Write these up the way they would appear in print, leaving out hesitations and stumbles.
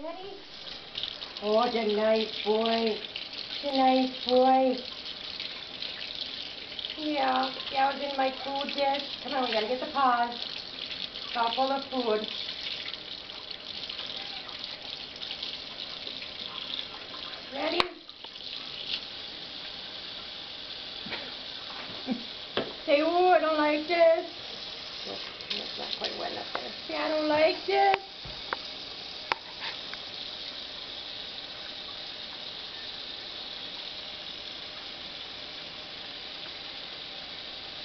Ready? Oh, the nice boy. The nice boy. Yeah, I was in my food dish. Come on, we gotta get the paws. It's all full of food. Ready? Say, oh, I don't like this. Oh, it's not quite wet enough there. Say, I don't like this.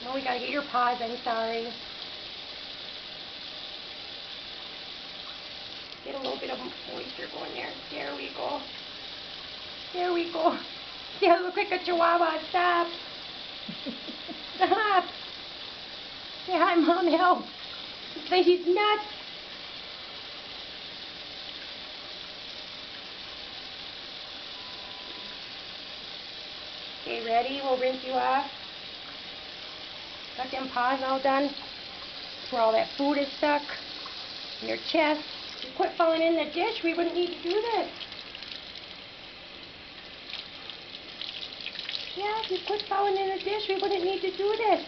No, we gotta get your paws, I'm sorry. Get a little bit of moisture going there. There we go. There we go. See, I look like a chihuahua. Stop. Stop. Say hi, Mom, help. This lady's nuts. Okay, ready? We'll rinse you off. Got them paws all done. That's where all that food is stuck. In your chest. If you quit falling in the dish, we wouldn't need to do this. Yeah, if you quit falling in the dish, we wouldn't need to do this.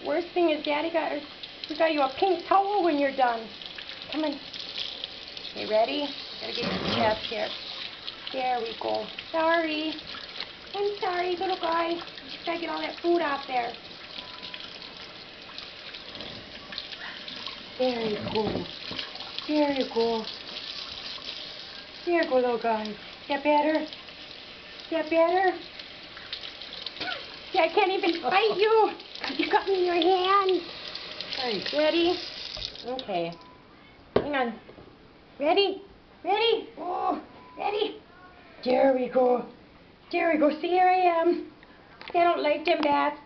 Worst thing is Daddy got you a pink towel when you're done. Come on. Okay, ready? Gotta get your chest here. There we go. Sorry. I'm sorry, little guy. Just gotta get all that food off there. There you go. There you go. There you go, little guy. Is that better? Is that better? See, I can't even bite you. You got me in your hand. Hey. Ready? Okay. Hang on. Ready? Ready? Oh, ready? There we go. There we go. See, here I am. See, I don't like them bats.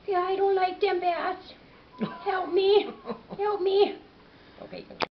See, I don't like them bats. Help me. Help me. Okay.